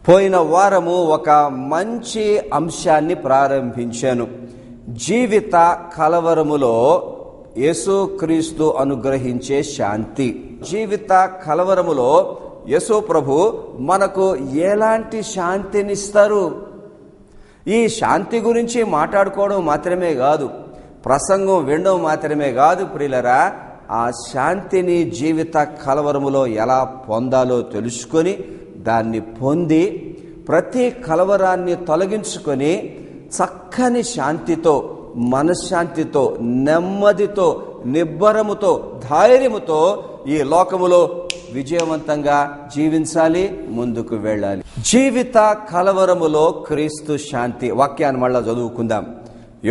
పోయిన వారము ఒక మంచి అంశాన్ని ప్రారంభించాను. జీవిత కలవరములో యేసుక్రీస్తు అనుగ్రహించే శాంతి. జీవిత కలవరములో యేసు ప్రభు మనకు ఎలాంటి శాంతినిస్తారు? ఈ శాంతి గురించి మాట్లాడుకోవడం మాత్రమే కాదు, ప్రసంగం వినడం మాత్రమే కాదు ప్రియులరా, ఆ శాంతిని జీవిత కలవరములో ఎలా పొందాలో తెలుసుకొని దాన్ని పొంది ప్రతి కలవరాన్ని తొలగించుకొని చక్కని శాంతితో, మనశ్శాంతితో, నెమ్మదితో, నిబ్బరముతో, ధైర్యముతో ఈ లోకములో విజయవంతంగా జీవించాలి, ముందుకు వెళ్ళాలి. జీవిత కలవరములో క్రీస్తు శాంతి. వాక్యాన్ని మళ్ళా చదువుకుందాం.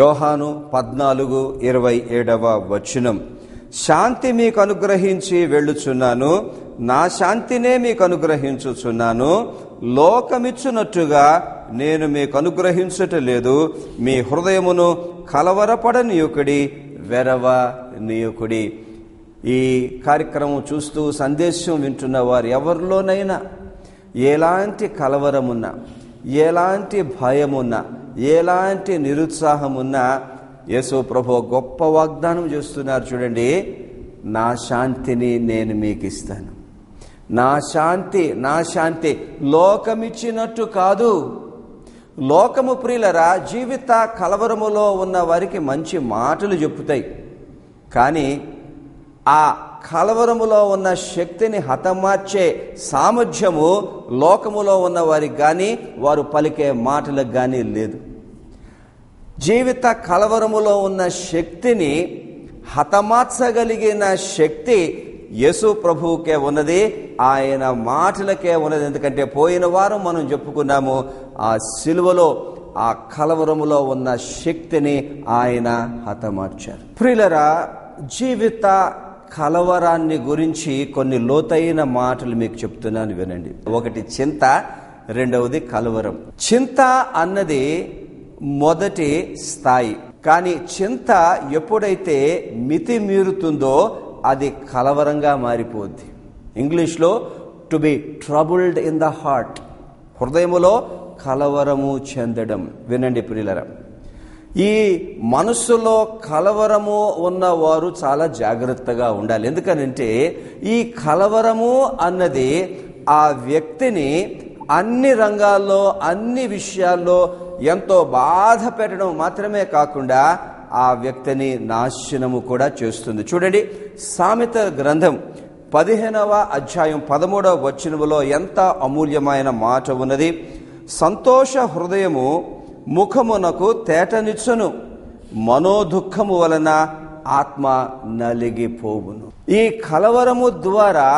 యోహాను 14:27 శాంతి మీకు అనుగ్రహించి వెళ్ళుచున్నాను, నా శాంతినే మీకు అనుగ్రహించుచున్నాను. లోకమిచ్చునట్టుగా నేను మీకు అనుగ్రహించటలేదు. మీ హృదయమును కలవరపడనీయుకుడి, వెరవనీయుకుడి. ఈ కార్యక్రమం చూస్తూ సందేశం వింటున్న వారు ఎవరిలోనైనా ఎలాంటి కలవరమున్నా, ఎలాంటి భయమున్నా, ఎలాంటి నిరుత్సాహమున్నా యేసు ప్రభు గొప్ప వాగ్దానం చేస్తున్నారు. చూడండి, నా శాంతిని నేను మీకు ఇస్తాను. నా శాంతి లోకమిచ్చినట్టు కాదు. లోకము ప్రియులరా జీవిత కలవరములో ఉన్న వారికి మంచి మాటలు చెప్పుతాయి, కానీ ఆ కలవరములో ఉన్న శక్తిని హతమార్చే సామర్థ్యము లోకములో ఉన్న వారికి కానీ, వారు పలికే మాటలకు కానీ లేదు. జీవిత కలవరములో ఉన్న శక్తిని హతమార్చగలిగిన శక్తి యేసు ప్రభువుకే ఉన్నది, ఆయన మాటలకే ఉన్నది. ఎందుకంటే పోయిన వారం మనం చెప్పుకున్నాము, ఆ సిలువలో ఆ కలవరములో ఉన్న శక్తిని ఆయన హతమార్చారు. ప్రియులరా, జీవిత కలవరాన్ని గురించి కొన్ని లోతైన మాటలు మీకు చెప్తున్నాను, వినండి. ఒకటి చింత, రెండవది కలవరం. చింత అన్నది మొదటి స్థాయి, కానీ చింత ఎప్పుడైతే మితి మీరుతుందో అది కలవరంగా మారిపోద్ది. ఇంగ్లీష్లో to be troubled in the heart, హృదయములో కలవరము చెందడం. వినండి ప్రియులరా, ఈ మనస్సులో కలవరము ఉన్నవారు చాలా జాగ్రత్తగా ఉండాలి. ఎందుకనంటే ఈ కలవరము అన్నది ఆ వ్యక్తిని అన్ని రంగాల్లో, అన్ని విషయాల్లో ఎంతో బాధ పెట్టడం మాత్రమే కాకుండా ఆ వ్యక్తిని నాశనము కూడా చేస్తుంది. చూడండి, సామెత గ్రంథం 15:13 ఎంత అమూల్యమైన మాట ఉన్నది. సంతోష హృదయము ముఖమునకు తేటనిచ్చును, మనోదుఃఖము వలన ఆత్మ నలిగిపోవును. ఈ కలవరము ద్వారా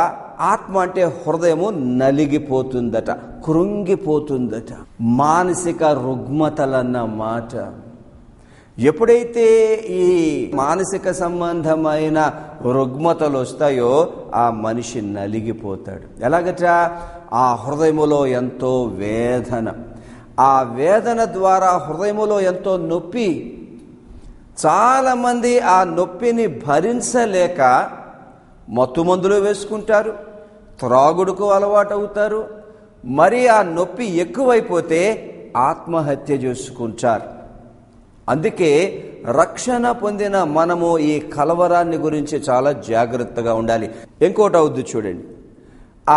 ఆత్మ అంటే హృదయము నలిగిపోతుందట, కృంగిపోతుందట. మానసిక రుగ్మతలన్న మాట. ఎప్పుడైతే ఈ మానసిక సంబంధమైన రుగ్మతలు వస్తాయో ఆ మనిషి నలిగిపోతాడు. ఎలాగట? ఆ హృదయములో ఎంతో వేదన, ఆ వేదన ద్వారా హృదయములో ఎంతో నొప్పి. చాలామంది ఆ నొప్పిని భరించలేక మత్తుమందులు వేసుకుంటారు, త్రాగుడుకు అలవాటు అవుతారు. మరి ఆ నొప్పి ఎక్కువైపోతే ఆత్మహత్య చేసుకుంటారు. అందుకే రక్షణ పొందిన మనము ఈ కలవరాన్ని గురించి చాలా జాగ్రత్తగా ఉండాలి. ఇంకోటి అవుద్ది చూడండి,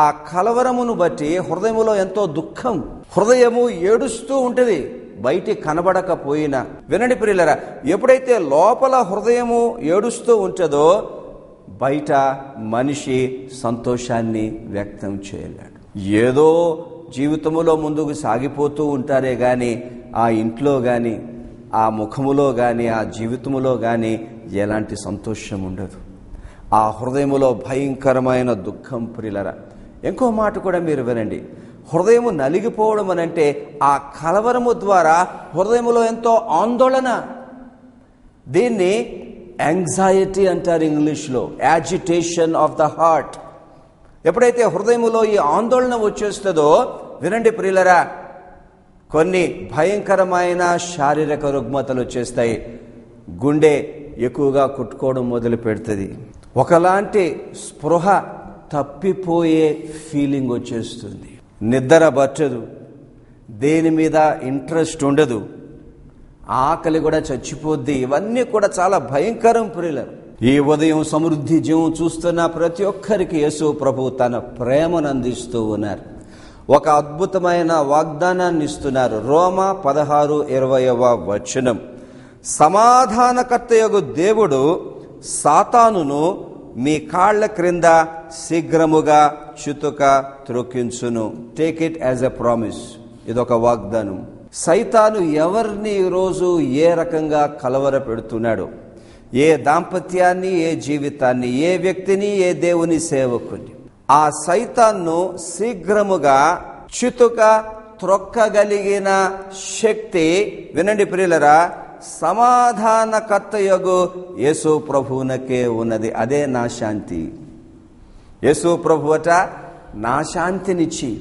ఆ కలవరమును బట్టి హృదయములో ఎంతో దుఃఖం, హృదయము ఏడుస్తూ ఉంటుంది, బయటికి కనబడకపోయినా. వినండి ప్రియులరా, ఎప్పుడైతే లోపల హృదయము ఏడుస్తూ ఉంటుందో బయట మనిషి సంతోషాన్ని వ్యక్తం చేయలేడు. ఏదో జీవితములో ముందుకు సాగిపోతూ ఉంటారే కానీ ఆ ఇంట్లో కానీ, ఆ ముఖములో కానీ, ఆ జీవితములో కానీ ఎలాంటి సంతోషం ఉండదు. ఆ హృదయములో భయంకరమైన దుఃఖం ప్రియులరా. ఇంకో మాట కూడా మీరు వినండి, హృదయము నలిగిపోవడం అనంటే ఆ కలవరము ద్వారా హృదయములో ఎంతో ఆందోళన. దీన్ని యాంగ్జైటీ అంటారు ఇంగ్లీష్లో, యాజిటేషన్ ఆఫ్ ద హార్ట్. ఎప్పుడైతే హృదయములో ఈ ఆందోళన వచ్చేస్తుందో వినండి ప్రియులరా, కొన్ని భయంకరమైన శారీరక రుగ్మతలు వచ్చేస్తాయి. గుండె ఎక్కువగా కొట్టుకోవడం మొదలు పెడుతుంది. ఒకలాంటి స్పృహ తప్పిపోయే ఫీలింగ్ వచ్చేస్తుంది. నిద్ర పట్టదు, దేని మీద ఇంట్రెస్ట్ ఉండదు, ఆకలి కూడా చచ్చిపోద్ది. ఇవన్నీ కూడా చాలా భయంకరం ప్రియులారా. ఈ ఉదయం సమృద్ధి జీవం చూస్తున్న ప్రతి ఒక్కరికి యేసు ప్రభు తన ప్రేమను అందిస్తూ ఉన్నారు. ఒక అద్భుతమైన వాగ్దానాన్ని ఇస్తున్నారు. రోమా 16:20 సమాధానకర్తయగు దేవుడు సాతానును మీ కాళ్ల క్రింద శీఘ్రముగా చితుక త్రొక్కించును. Take it as a promise. ఇదొక వాగ్దానం. సైతాను ఎవరిని ఈరోజు ఏ రకంగా కలవర పెడుతున్నాడు, ఏ దాంపత్యాన్ని, ఏ జీవితాన్ని, ఏ వ్యక్తిని, ఏ దేవుని సేవకుని, ఆ సైతాన్ను శీఘ్రముగా చితుక త్రొక్కగలిగిన శక్తి, వినండి ప్రియులరా, సమాధానకర్తయగు యేసు ప్రభువునకే ఉన్నది. అదే నా శాంతి. యేసు ప్రభువట నా శాంతినిచ్చి,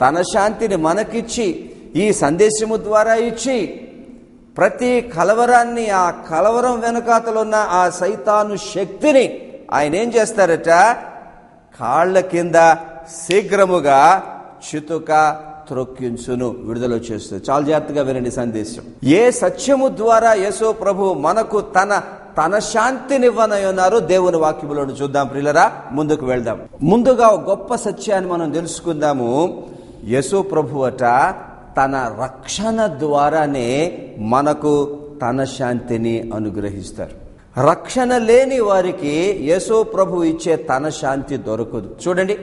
తన శాంతిని మనకిచ్చి, ఈ సందేశము ద్వారా ఇచ్చి, ప్రతి కలవరాన్ని, ఆ కలవరం వెనకాతలున్న ఆ సైతాను శక్తిని ఆయన ఏం చేస్తారట, కాళ్ల కింద శీఘ్రముగా చితుక త్రొక్కించును, విడుదల చేస్తుంది. చాలా జాగ్రత్తగా వినండి సందేశం. ఏ సత్యము ద్వారా యేసు ప్రభు మనకు తన శాంతినివ్వనన్నారు దేవుని వాక్యములను చూద్దాం ప్రియులరా. ముందుకు వెళ్దాం. ముందుగా గొప్ప సత్యాన్ని మనం తెలుసుకుందాము. యేసు ప్రభువట తన రక్షణ ద్వారానే మనకు తన శాంతిని అనుగ్రహిస్తారు. రక్షణ లేని వారికి యేసు ప్రభు ఇచ్చే తన శాంతి దొరకదు. చూడండి,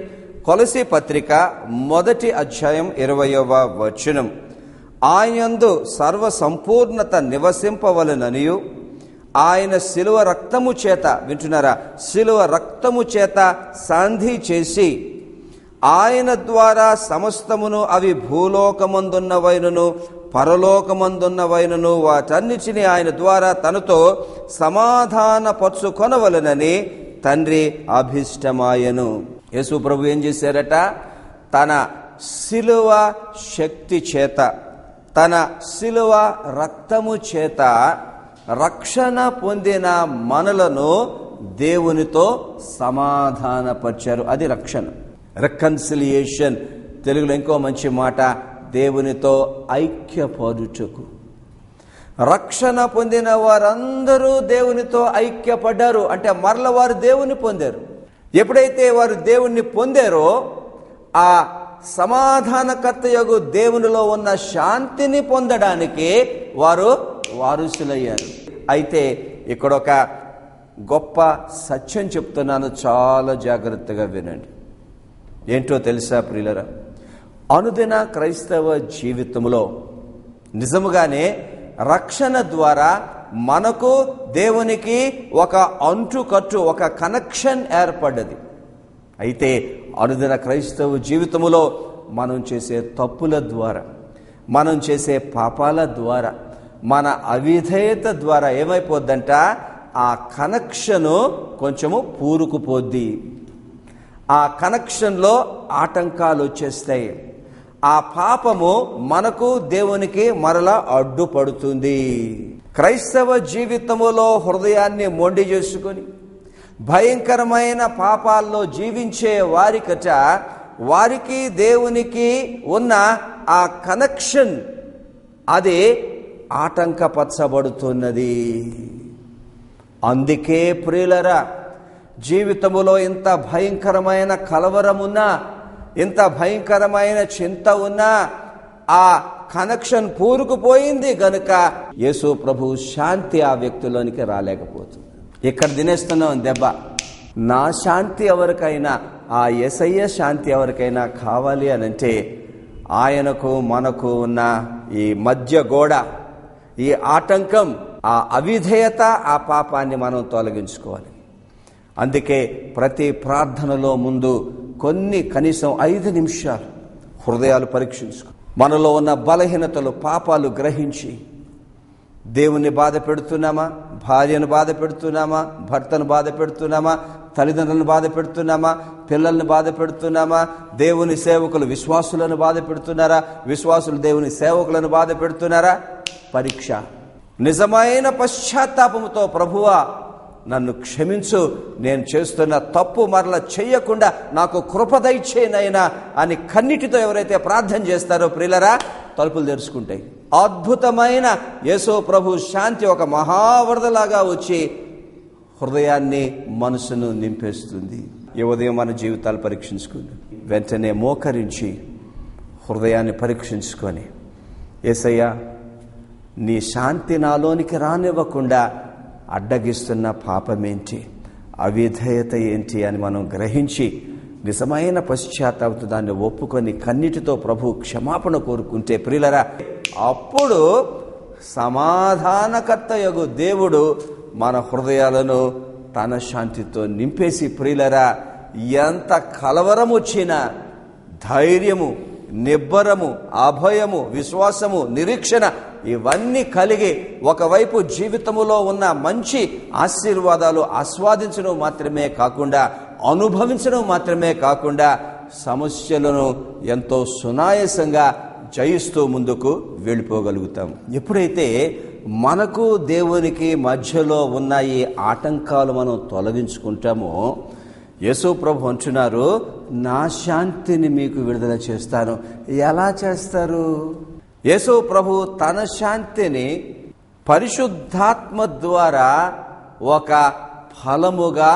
కొలసీ పత్రిక 1:20 ఆయనందు సర్వ సంపూర్ణత నివసింపవలననియు ఆయన శిలువ రక్తము చేత, వింటున్నారా, శిలువ రక్తము చేత సంధి చేసి ఆయన ద్వారా సమస్తమును, అవి భూలోకమందున్నవైనను పరలోకమందున్నవైనను, వాటన్నిటిని ఆయన ద్వారా తనతో సమాధానపరచుకొనవలెనని తండ్రి అభిష్టమాయను. యేసు ప్రభు ఏం చేశారట, తన శిలువ శక్తి చేత, తన శిలువ రక్తము చేత రక్షణ పొందిన మనలను దేవునితో సమాధానపరిచారు. అది రక్షణ, రికన్సిలియేషన్. తెలుగులో ఇంకో మంచి మాట, దేవునితో ఐక్యపరుచుకు. రక్షణ పొందిన వారందరూ దేవునితో ఐక్యపడ్డారు. అంటే మరల వారు దేవుని పొందారు. ఎప్పుడైతే వారు దేవుణ్ణి పొందారో ఆ సమాధానకర్తయగు దేవునిలో ఉన్న శాంతిని పొందడానికి వారు వారసులయ్యారు. అయితే ఇక్కడ ఒక గొప్ప సత్యం చెప్తున్నాను, చాలా జాగ్రత్తగా వినండి. ఏంటో తెలుసా ప్రియులరా, అనుదిన క్రైస్తవ జీవితంలో నిజముగానే రక్షణ ద్వారా మనకు దేవునికి ఒక అంటుకట్టు, ఒక కనెక్షన్ ఏర్పడ్డది. అయితే అనుదిన క్రైస్తవ జీవితంలో మనం చేసే తప్పుల ద్వారా, మనం చేసే పాపాల ద్వారా, మన అవిధేయత ద్వారా ఏమైపోద్దంట, ఆ కనెక్షను కొంచెము పూరుకుపోద్ది. ఆ కనెక్షన్లో ఆటంకాలు వచ్చేస్తాయి. ఆ పాపము మనకు దేవునికి మరలా అడ్డుపడుతుంది. క్రైస్తవ జీవితములో హృదయాన్ని మొండి చేసుకొని భయంకరమైన పాపాల్లో జీవించే వారికట, వారికి దేవునికి ఉన్న ఆ కనెక్షన్ అది ఆటంకపరచబడుతున్నది. అందుకే ప్రియులరా, జీవితములో ఇంత భయంకరమైన కలవరమున్నా, ఇంత భయంకరమైన చింత ఉన్నా, ఆ కనెక్షన్ పూరుకుపోయింది గనుక యేసు ప్రభు శాంతి ఆ వ్యక్తిలోనికి రాలేకపోతుంది. ఇక్కడ తినేస్తున్నాం దెబ్బ. నా శాంతి ఎవరికైనా, ఆ యేసయ్య శాంతి ఎవరికైనా కావాలి అనంటే ఆయనకు మనకు ఉన్న ఈ మధ్య గోడ, ఈ ఆటంకం, ఆ అవిధేయత, ఆ పాపాన్ని మనం తొలగించుకోవాలి. అందుకే ప్రతి ప్రార్థనలో ముందు కనీసం 5 నిమిషాలు హృదయాలు పరీక్షించుకో. మనలో ఉన్న బలహీనతలు, పాపాలు గ్రహించి, దేవుణ్ణి బాధ పెడుతున్నామా, భార్యను బాధ పెడుతున్నామా, భర్తను బాధ పెడుతున్నామా, తల్లిదండ్రులను బాధ పెడుతున్నామా, పిల్లల్ని బాధ పెడుతున్నామా, దేవుని సేవకులు విశ్వాసులను బాధ పెడుతున్నారా, విశ్వాసులు దేవుని సేవకులను బాధ పెడుతున్నారా? పరీక్ష. నిజమైన పశ్చాత్తాపముతో ప్రభువా నన్ను క్షమించు, నేను చేస్తున్న తప్పు మరల చెయ్యకుండా నాకు కృప దయచేయనైనా అని కన్నిటితో ఎవరైతే ప్రార్థన చేస్తారో ప్రియులరా, తలుపులు తెరుచుకుంటాయి. అద్భుతమైన యేసు ప్రభు శాంతి ఒక మహావరదలాగా వచ్చి హృదయాన్ని, మనసును నింపేస్తుంది. ఈ ఉదయం మన జీవితాలు పరీక్షించుకుని వెంటనే మోకరించి హృదయాన్ని పరీక్షించుకొని, యేసయ్యా నీ శాంతి నాలోనికి రానివ్వకుండా అడ్డగిస్తున్న పాపమేంటి, అవిధేయత ఏంటి అని మనం గ్రహించి నిజమైన పశ్చాత్తాపంతో దాన్ని ఒప్పుకొని కన్నిటితో ప్రభు క్షమాపణ కోరుకుంటే ప్రియులరా, అప్పుడు సమాధానకర్తయగు దేవుడు మన హృదయాలను తన శాంతితో నింపేసి ప్రియులరా, ఎంత కలవరం వచ్చినా ధైర్యము, నిబ్బరము, అభయము, విశ్వాసము, నిరీక్షణ ఇవన్నీ కలిగి ఒకవైపు జీవితములో ఉన్న మంచి ఆశీర్వాదాలు ఆస్వాదించడం మాత్రమే కాకుండా, అనుభవించడం మాత్రమే కాకుండా, సమస్యలను ఎంతో సునాయాసంగా జయిస్తూ ముందుకు వెళ్ళిపోగలుగుతాం. ఎప్పుడైతే మనకు దేవునికి మధ్యలో ఉన్న ఈ ఆటంకాలు మనం తొలగించుకుంటామో, యేసు ప్రభు అంటున్నారు, నా శాంతిని మీకు విడుదల చేస్తాను. ఎలా చేస్తారు? యేసు ప్రభు తన శాంతిని పరిశుద్ధాత్మ ద్వారా ఒక ఫలముగా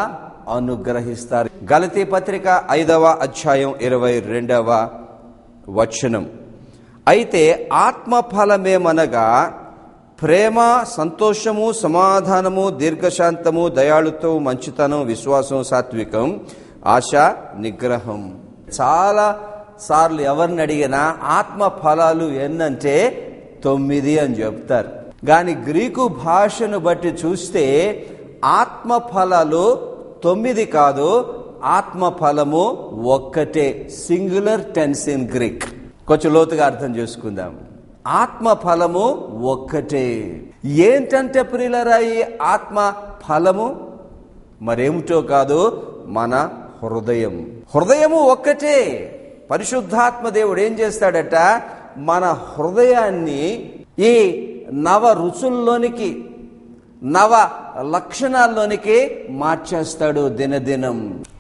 అనుగ్రహిస్తారు. గలతీ పత్రిక 5వ అధ్యాయం 22వ వచనం. అయితే ఆత్మ ఫలమేమనగా ప్రేమ, సంతోషము, సమాధానము, దీర్ఘశాంతము, దయాళుత్వం, మంచితనం, విశ్వాసం, సాత్వికం, ఆశ, నిగ్రహం. చాలా సార్లు ఎవరిని అడిగినా ఆత్మ ఫలాలు ఎన్నంటే 9 అని చెప్తారు. కానీ గ్రీకు భాషను బట్టి చూస్తే ఆత్మ ఫలాలు 9 కాదు, ఆత్మ ఫలము ఒక్కటే. Singular tense in Greek. కొంచెం లోతుగా అర్థం చేసుకుందాం. ఆత్మ ఫలము ఒక్కటే. ఏంటంటే ప్రియులరా ఈ ఆత్మ ఫలము? మరేమిటో కాదు, మన హృదయం. హృదయము ఒక్కటే. పరిశుద్ధాత్మ దేవుడు ఏం చేస్తాడట, మన హృదయాన్ని ఈ నవ రుచుల్లోనికి, నవ లక్షణాల్లోనికి మార్చేస్తాడు దినదినం.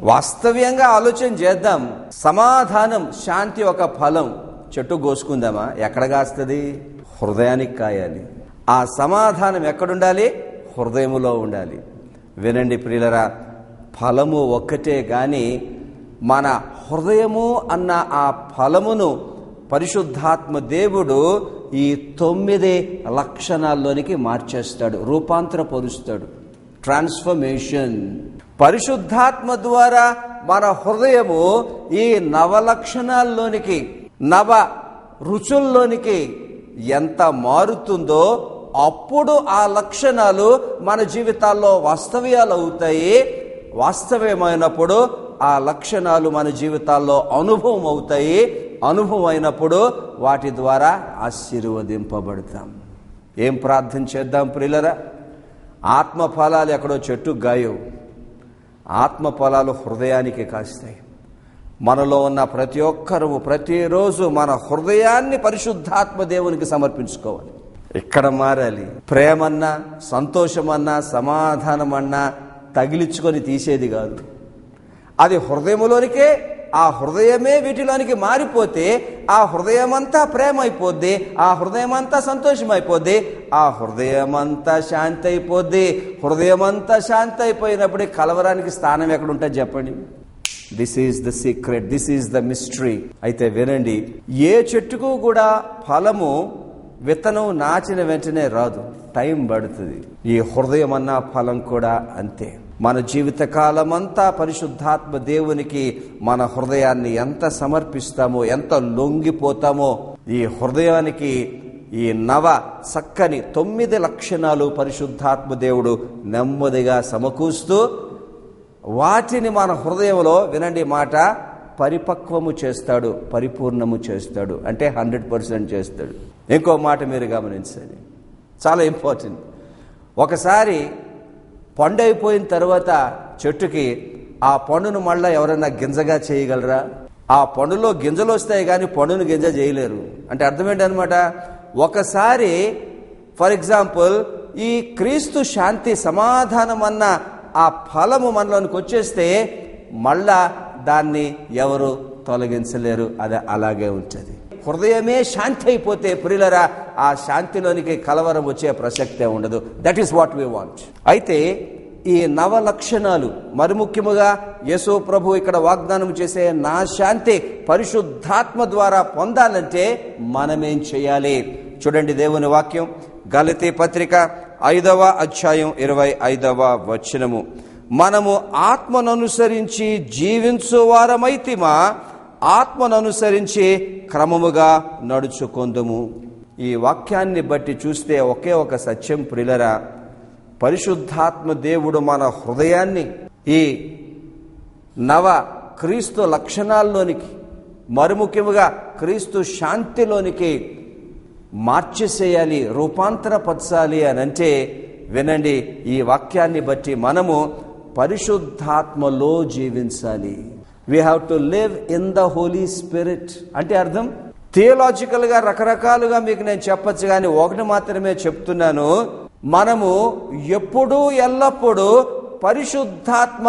వాస్తవ్యంగా ఆలోచన చేద్దాం. సమాధానం, శాంతి ఒక ఫలం. చెట్టు కోసుకుందామా? ఎక్కడ కాస్తుంది? హృదయానికి కాయాలి. ఆ సమాధానం ఎక్కడుండాలి? హృదయములో ఉండాలి. వినండి ప్రియులరా, ఫలము ఒక్కటే గాని మన హృదయము అన్న ఆ ఫలమును పరిశుద్ధాత్మ దేవుడు ఈ 9 లక్షణాల్లోనికి మార్చేస్తాడు, రూపాంతరపరుస్తాడు. ట్రాన్స్ఫర్మేషన్. పరిశుద్ధాత్మ ద్వారా మన హృదయము ఈ నవ లక్షణాల్లోనికి, నవ రుచుల్లోనికి ఎంత మారుతుందో అప్పుడు ఆ లక్షణాలు మన జీవితాల్లో వాస్తవ్యాలు అవుతాయి. వాస్తవమైనప్పుడు ఆ లక్షణాలు మన జీవితాల్లో అనుభవం అవుతాయి. అనుభవం అయినప్పుడు వాటి ద్వారా ఆశీర్వదింపబడతాం. ఏం ప్రార్థన చేద్దాం ప్రియులరా? ఆత్మ ఫలాలు ఎక్కడో చెట్టు గాయవు. ఆత్మ ఫలాలు హృదయానికి కాస్తాయి. మనలో ఉన్న ప్రతి ఒక్కరూ ప్రతిరోజు మన హృదయాన్ని పరిశుద్ధాత్మ దేవునికి సమర్పించుకోవాలి. ఇక్కడ మారాలి. ప్రేమన్నా, సంతోషమన్నా, సమాధానమన్నా తగిలించుకొని తీసేది కాదు. అది హృదయంలోనికే, ఆ హృదయమే వీటిలోనికి మారిపోతే ఆ హృదయమంతా ప్రేమ అయిపోద్ది, ఆ హృదయమంతా సంతోషం అయిపోద్ది, ఆ హృదయమంతా శాంతి అయిపోద్ది. హృదయమంతా శాంతి అయిపోయినప్పుడు కలవరానికి స్థానం ఎక్కడుంటుంది చెప్పండి? This is the secret, this is the mystery. అయితే వినండి, ఏ చెట్టుకు కూడా ఫలము విత్తనం నాచిన వెంటనే రాదు, టైం పడుతుంది. ఈ హృదయం అన్న ఫలం కూడా అంతే. మన జీవిత కాలమంతా పరిశుద్ధాత్మ దేవునికి మన హృదయాన్ని ఎంత సమర్పిస్తామో, ఎంత లొంగిపోతామో, ఈ హృదయానికి ఈ నవ చక్కని 9 లక్షణాలు పరిశుద్ధాత్మ దేవుడు నెమ్మదిగా సమకూరుస్తూ వాటిని మన హృదయంలో, వినండి మాట, పరిపక్వము చేస్తాడు, పరిపూర్ణము చేస్తాడు. అంటే 100% చేస్తాడు. ఇంకో మాట మీరు గమనించండి, చాలా ఇంపార్టెంట్. ఒకసారి పండు అయిపోయిన తర్వాత చెట్టుకి ఆ పండును మళ్ళీ ఎవరైనా గింజగా చేయగలరా? ఆ పండులో గింజలు వస్తాయి కానీ పండును గింజ చేయలేరు. అంటే అర్థం ఏంటనమాట? ఒకసారి ఫర్ ఎగ్జాంపుల్ ఈ క్రీస్తు శాంతి సమాధానం అన్న ఆ ఫలము మనలోనికి వచ్చేస్తే మళ్ళా దాన్ని ఎవరు తొలగించలేరు. అది అలాగే ఉంటుంది. హృదయమే శాంతి అయిపోతే ప్రియులరా, ఆ శాంతిలోనికి కలవరం వచ్చే ప్రసక్తే ఉండదు. That is what we want. అయితే ఈ నవలక్షణాలు మరి ముఖ్యముగా యేసు ప్రభు ఇక్కడ వాగ్దానం చేసే నా శాంతి పరిశుద్ధాత్మ ద్వారా పొందాలంటే మనమేం చేయాలి? చూడండి దేవుని వాక్యం, గలతీ పత్రిక 5వ అధ్యాయం 25వ వచనము. మనము ఆత్మననుసరించి జీవించువారమైతిమా, ఆత్మననుసరించి క్రమముగా నడుచుకొందుము. ఈ వాక్యాన్ని బట్టి చూస్తే ఒకే ఒక సత్యం ప్రియులరా, పరిశుద్ధాత్మ దేవుడు మన హృదయాన్ని ఈ నవ క్రీస్తు లక్షణాల్లోనికి, మరి ముఖ్యముగా క్రీస్తు శాంతిలోనికి మార్చేసేయాలి, రూపాంతరపరచాలి అని అంటే వినండి, ఈ వాక్యాన్ని బట్టి మనము పరిశుద్ధాత్మలో జీవించాలి. We have to live in the Holi spirit. అంటే అర్థం థియలాజికల్గా రకరకాలుగా మీకు నేను చెప్పచ్చు, కానీ ఒకటి మాత్రమే చెప్తున్నాను, మనము ఎప్పుడూ ఎల్లప్పుడూ పరిశుద్ధాత్మ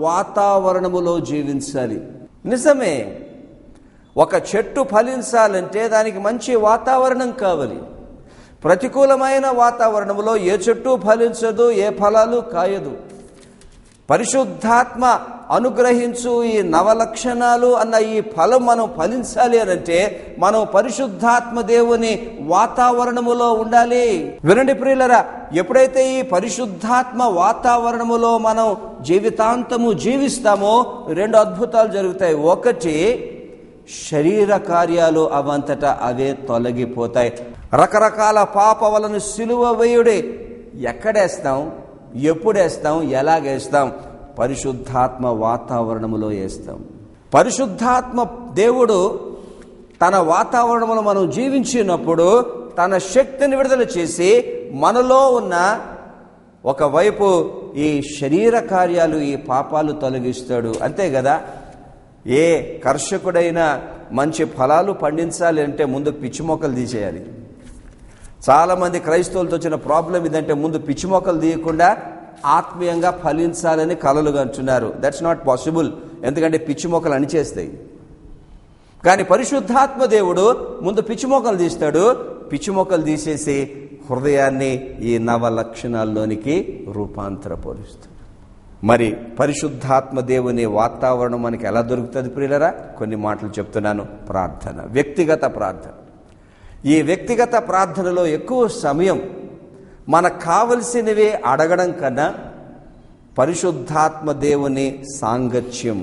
వాతావరణములో జీవించాలి. నిజమే, ఒక చెట్టు ఫలించాలంటే దానికి మంచి వాతావరణం కావాలి. ప్రతికూలమైన వాతావరణంలో ఏ చెట్టు ఫలించదు, ఏ ఫలాలు కాయదు. పరిశుద్ధాత్మ అనుగ్రహించు ఈ నవలక్షణాలు అన్న ఈ ఫలం మనం ఫలించాలి అనంటే మనం పరిశుద్ధాత్మ దేవుని వాతావరణములో ఉండాలి. వినండి ప్రియులరా, ఎప్పుడైతే ఈ పరిశుద్ధాత్మ వాతావరణములో మనం జీవితాంతము జీవిస్తామో 2 అద్భుతాలు జరుగుతాయి. ఒకటి, శరీర కార్యాలు అవంతటా అవే తొలగిపోతాయి. రకరకాల పాప వలను సిలువ వేయుడే. ఎక్కడేస్తాం, ఎప్పుడేస్తాం, ఎలాగేస్తాం? పరిశుద్ధాత్మ వాతావరణములో వేస్తాం. పరిశుద్ధాత్మ దేవుడు తన వాతావరణంలో మనం జీవించినప్పుడు తన శక్తిని విడుదల చేసి మనలో ఉన్న ఒకవైపు ఈ శరీర కార్యాలు, ఈ పాపాలు తొలగిస్తాడు. అంతే కదా. ఏ కర్షకుడైనా మంచి ఫలాలు పండించాలి అంటే ముందు పిచ్చి మొక్కలు తీసేయాలి. చాలామంది క్రైస్తవులతో వచ్చిన ప్రాబ్లం ఇదంటే ముందు పిచ్చి మొక్కలు తీయకుండా ఆత్మీయంగా ఫలించాలని కలలుగా అంటున్నారు. దట్స్ నాట్ పాసిబుల్, ఎందుకంటే పిచ్చి మొక్కలు అణిచేస్తాయి. కానీ పరిశుద్ధాత్మ దేవుడు ముందు పిచ్చి మొక్కలు తీస్తాడు. పిచ్చి మొక్కలు తీసేసి హృదయాన్ని ఈ నవ లక్షణాల్లోనికి రూపాంతరపరుస్తాడు. మరి పరిశుద్ధాత్మ దేవుని వాతావరణం మనకి ఎలా దొరుకుతుంది ప్రియులరా? కొన్ని మాటలు చెప్తున్నాను. ప్రార్థన, వ్యక్తిగత ప్రార్థన. ఈ వ్యక్తిగత ప్రార్థనలో ఎక్కువ సమయం మనకు కావలసినవి అడగడం కన్నా పరిశుద్ధాత్మ దేవుని సాంగత్యం,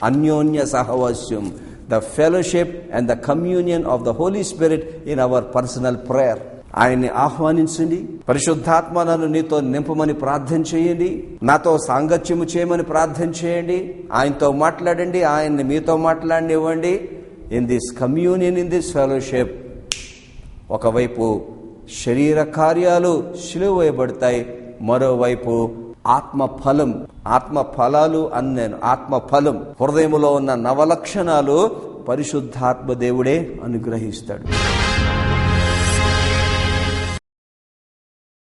అన్యోన్య సహవాస్యం, the fellowship and the communion of the Holi Spirit in our personal prayer. ఆయన్ని ఆహ్వానించండి. పరిశుద్ధాత్మ నన్ను నీతో నింపమని ప్రార్థన చేయండి, నాతో సాంగత్యము చేయమని ప్రార్థన చేయండి, ఆయనతో మాట్లాడండి, ఆయన్ని మీతో మాట్లాడనివ్వండి. In this communion, in this fellowship, ఒకవైపు శరీర కార్యాలు సిలువ వేయబడతాయి, మరోవైపు ఆత్మఫలం, ఆత్మఫలాలు అన్నాను, ఆత్మఫలం, హృదయములో ఉన్న నవలక్షణాలు పరిశుద్ధాత్మ దేవుడే అనుగ్రహిస్తాడు.